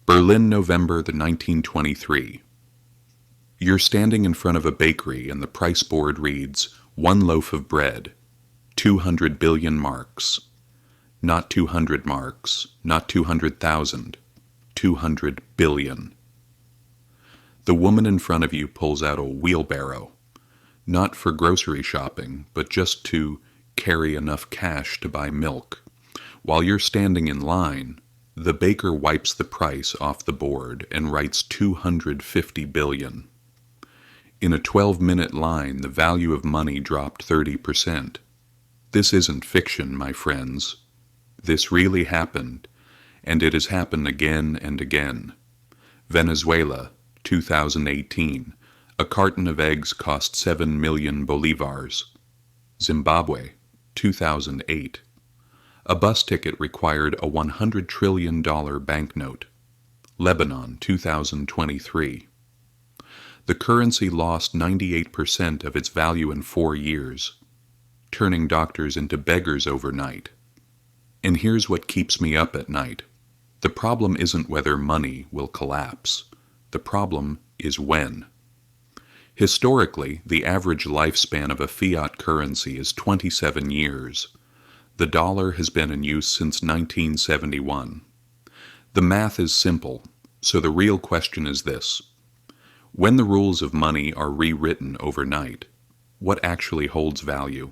Berlin, November the 1923. You're standing in front of a bakery and the price board reads, 1 loaf of bread, 200 billion marks. Not 200 marks, not 200,000, 200 billion. The woman in front of you pulls out a wheelbarrow, not for grocery shopping, but just to carry enough cash to buy milk. While you're standing in line, the baker wipes the price off the board and writes 250 billion. In a 12-minute line, the value of money dropped 30%. This isn't fiction, my friends. This really happened, and it has happened again and again. Venezuela, 2018. A carton of eggs cost 7 million bolivars. Zimbabwe, 2008. A bus ticket required a $100 trillion banknote. Lebanon, 2023. The currency lost 98% of its value in 4 years, turning doctors into beggars overnight. And here's what keeps me up at night. The problem isn't whether money will collapse. The problem is when. Historically, the average lifespan of a fiat currency is 27 years. The dollar has been in use since 1971. The math is simple, so the real question is this. When the rules of money are rewritten overnight, what actually holds value?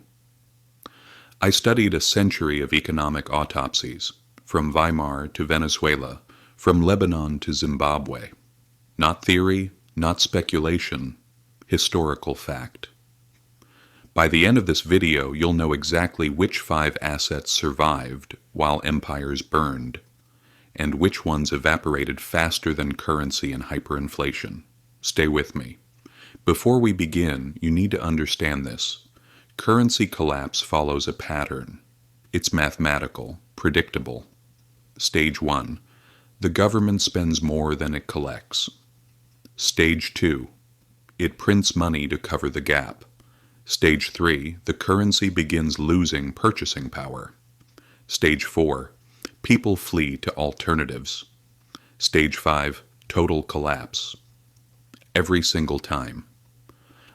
I studied a century of economic autopsies, from Weimar to Venezuela, from Lebanon to Zimbabwe. Not theory, not speculation, historical fact. By the end of this video, you'll know exactly which 5 assets survived while empires burned, and which ones evaporated faster than currency and hyperinflation. Stay with me. Before we begin, you need to understand this. Currency collapse follows a pattern. It's mathematical, predictable. Stage 1. The government spends more than it collects. Stage 2. It prints money to cover the gap. Stage 3. The currency begins losing purchasing power. Stage 4. People flee to alternatives. Stage 5. Total collapse. Every single time.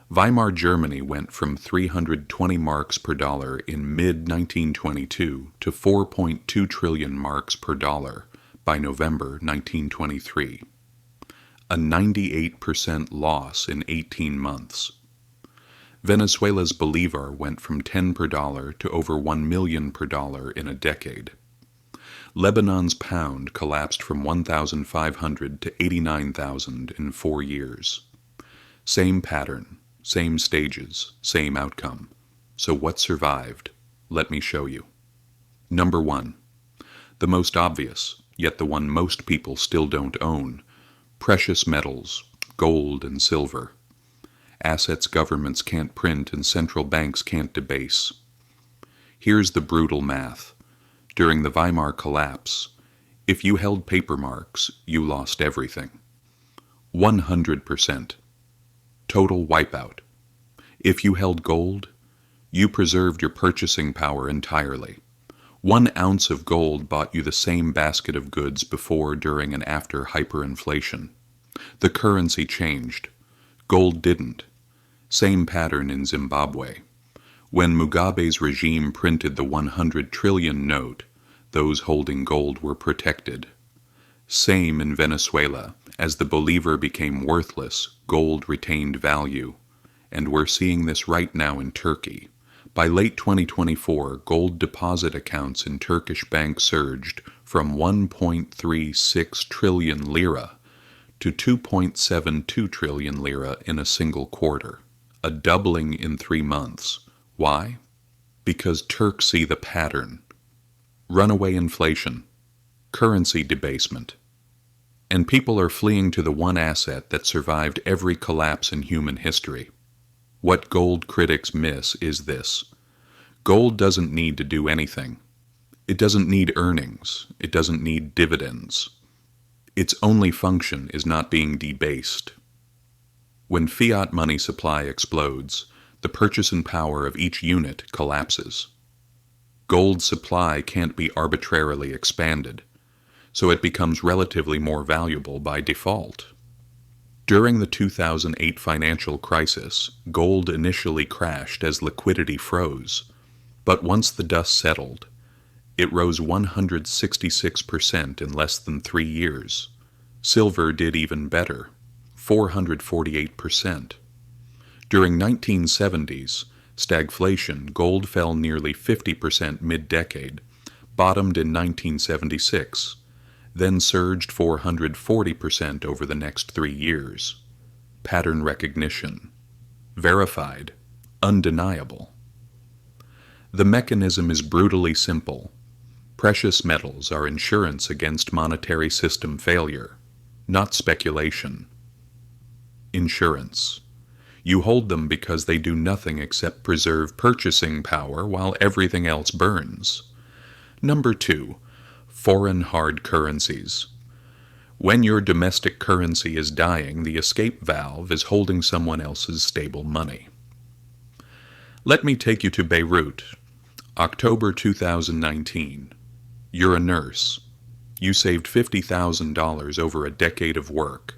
Weimar Germany went from 320 marks per dollar in mid-1922 to 4.2 trillion marks per dollar by November 1923. A 98% loss in 18 months. Venezuela's bolivar went from 10 per dollar to over 1 million per dollar in a decade. Lebanon's pound collapsed from 1,500 to 89,000 in 4 years. Same pattern. Same stages, same outcome. So what survived? Let me show you. Number 1. The most obvious, yet the one most people still don't own. Precious metals, gold and silver. Assets governments can't print and central banks can't debase. Here's the brutal math. During the Weimar collapse, if you held paper marks, you lost everything. 100%. Total wipeout. If you held gold, you preserved your purchasing power entirely. 1 ounce of gold bought you the same basket of goods before, during, and after hyperinflation. The currency changed. Gold didn't. Same pattern in Zimbabwe. When Mugabe's regime printed the 100 trillion note, those holding gold were protected. Same in Venezuela. As the bolivar became worthless, gold retained value. And we're seeing this right now in Turkey. By late 2024, gold deposit accounts in Turkish banks surged from 1.36 trillion lira to 2.72 trillion lira in a single quarter, a doubling in 3 months. Why? Because Turks see the pattern. Runaway inflation, currency debasement. And people are fleeing to the one asset that survived every collapse in human history. What gold critics miss is this. Gold doesn't need to do anything. It doesn't need earnings. It doesn't need dividends. Its only function is not being debased. When fiat money supply explodes, the purchasing power of each unit collapses. Gold supply can't be arbitrarily expanded. so it becomes relatively more valuable by default. During the 2008 financial crisis, gold initially crashed as liquidity froze, but once the dust settled, it rose 166% in less than 3 years. Silver did even better, 448%. During 1970s stagflation, gold fell nearly 50% mid-decade, bottomed in 1976, then surged 440% over the next 3 years. Pattern recognition. Verified. Undeniable. The mechanism is brutally simple. Precious metals are insurance against monetary system failure, not speculation. Insurance. You hold them because they do nothing except preserve purchasing power while everything else burns. Number 2. Foreign hard currencies. When your domestic currency is dying, the escape valve is holding someone else's stable money. Let me take you to Beirut, October 2019. You're a nurse. You saved $50,000 over a decade of work.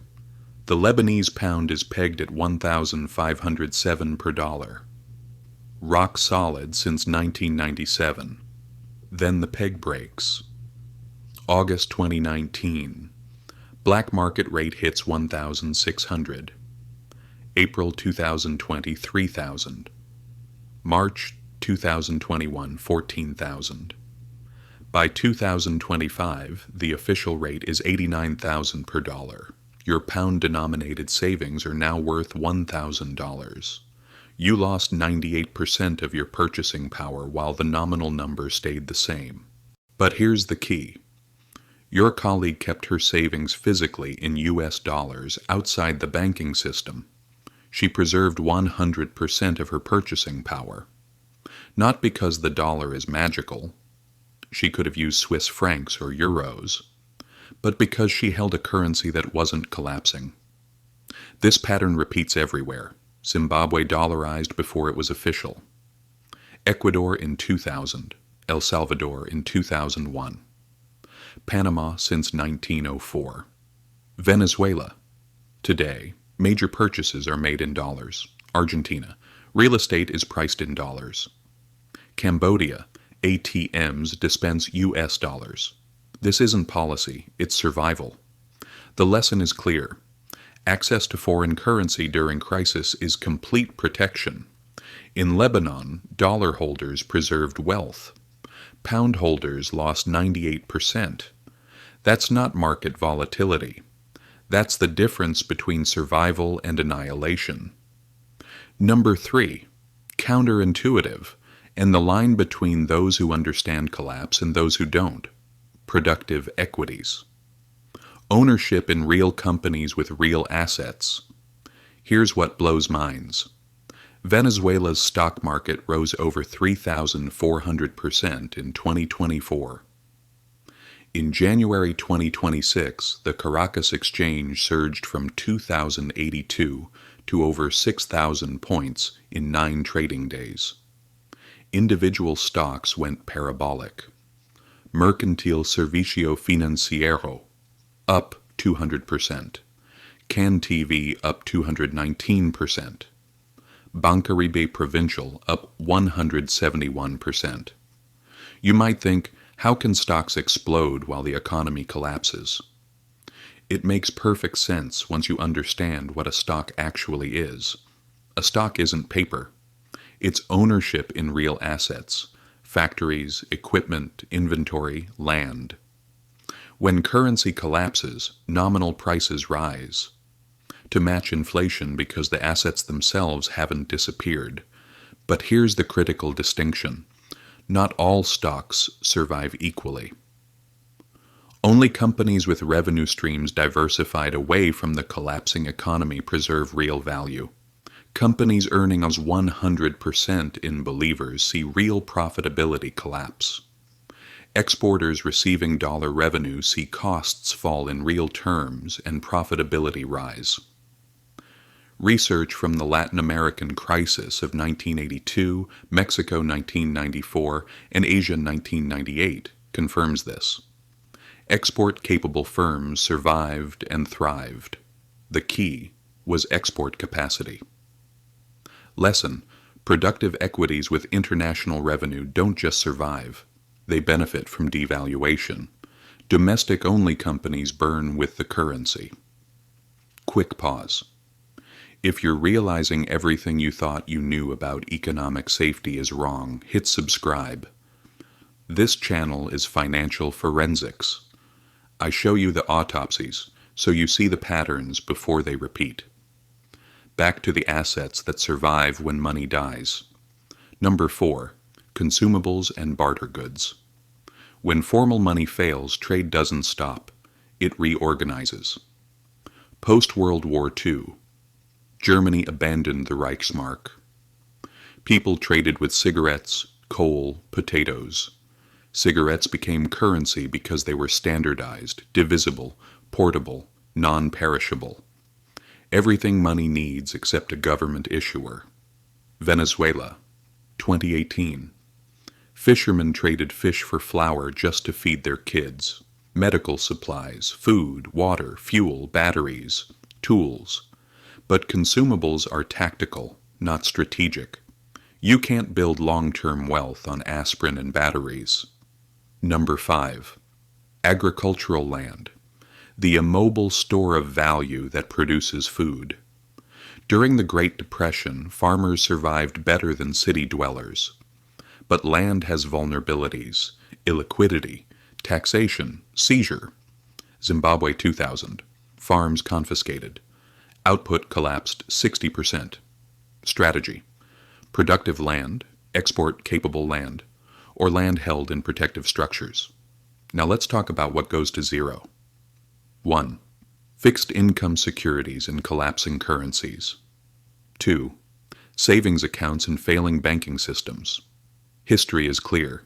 The Lebanese pound is pegged at 1,507 per dollar. Rock solid since 1997. Then the peg breaks. August 2019. Black market rate hits 1,600. April 2020, 3,000. March 2021, 14,000. By 2025, the official rate is 89,000 per dollar. Your pound-denominated savings are now worth $1,000. You lost 98% of your purchasing power while the nominal number stayed the same. But here's the key. Your colleague kept her savings physically in US dollars outside the banking system. She preserved 100% of her purchasing power. Not because the dollar is magical. She could have used Swiss francs or euros, but because she held a currency that wasn't collapsing. This pattern repeats everywhere. Zimbabwe dollarized before it was official. Ecuador in 2000. El Salvador in 2001. Panama since 1904. Venezuela. Today, major purchases are made in dollars. Argentina. Real estate is priced in dollars. Cambodia. ATMs dispense US dollars. This isn't policy, it's survival. The lesson is clear. Access to foreign currency during crisis is complete protection. In Lebanon, dollar holders preserved wealth. Pound holders lost 98%. That's not market volatility. That's the difference between survival and annihilation. Number 3, counterintuitive, and the line between those who understand collapse and those who don't. Productive equities. Ownership in real companies with real assets. Here's what blows minds. Venezuela's stock market rose over 3,400% in 2024. In January 2026, the Caracas exchange surged from 2,082 to over 6,000 points in 9 trading days. Individual stocks went parabolic. Mercantil Servicio Financiero, up 200%. CanTV up 219%. Bancaribe Provincial up 171%. You might think, how can stocks explode while the economy collapses? It makes perfect sense once you understand what a stock actually is. A stock isn't paper. It's ownership in real assets, factories, equipment, inventory, land. When currency collapses, nominal prices rise to match inflation because the assets themselves haven't disappeared. But here's the critical distinction. Not all stocks survive equally. Only companies with revenue streams diversified away from the collapsing economy preserve real value. Companies earning as 100% in believers see real profitability collapse. Exporters receiving dollar revenue see costs fall in real terms and profitability rise. Research from the Latin American crisis of 1982, Mexico 1994, and Asia 1998 confirms this. Export-capable firms survived and thrived. The key was export capacity. Lesson: productive equities with international revenue don't just survive. They benefit from devaluation. Domestic-only companies burn with the currency. Quick pause. If you're realizing everything you thought you knew about economic safety is wrong, hit subscribe. This channel is Financial Forensics. I show you the autopsies, so you see the patterns before they repeat. Back to the assets that survive when money dies. Number 4. Consumables and barter goods. When formal money fails, trade doesn't stop. It reorganizes. Post-World War II, Germany abandoned the Reichsmark. People traded with cigarettes, coal, potatoes. Cigarettes became currency because they were standardized, divisible, portable, non-perishable. Everything money needs except a government issuer. Venezuela, 2018. Fishermen traded fish for flour just to feed their kids. Medical supplies, food, water, fuel, batteries, tools. But consumables are tactical, not strategic. You can't build long-term wealth on aspirin and batteries. Number 5. Agricultural land. The immobile store of value that produces food. During the Great Depression, farmers survived better than city dwellers. But land has vulnerabilities: illiquidity, taxation, seizure. Zimbabwe 2000. Farms confiscated. Output collapsed 60%. Strategy: productive land, export-capable land, or land held in protective structures. Now let's talk about what goes to zero. 1. Fixed income securities in collapsing currencies. 2. Savings accounts in failing banking systems. History is clear.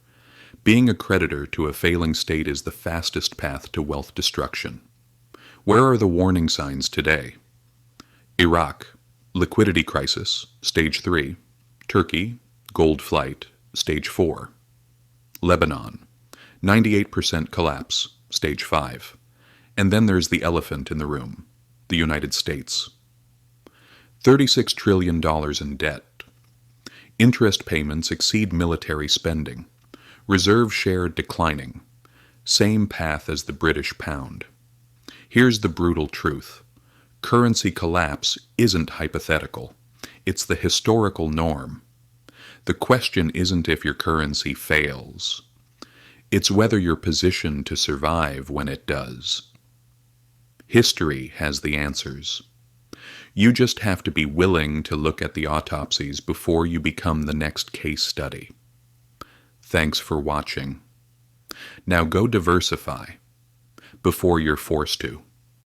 Being a creditor to a failing state is the fastest path to wealth destruction. Where are the warning signs today? Iraq, liquidity crisis, stage 3. Turkey, gold flight, stage 4. Lebanon, 98% collapse, stage 5. And then there's the elephant in the room, the United States. $36 trillion in debt. Interest payments exceed military spending. Reserve share declining. Same path as the British pound. Here's the brutal truth. Currency collapse isn't hypothetical. It's the historical norm. The question isn't if your currency fails. It's whether you're positioned to survive when it does. History has the answers. You just have to be willing to look at the autopsies before you become the next case study. Thanks for watching. Now go diversify before you're forced to.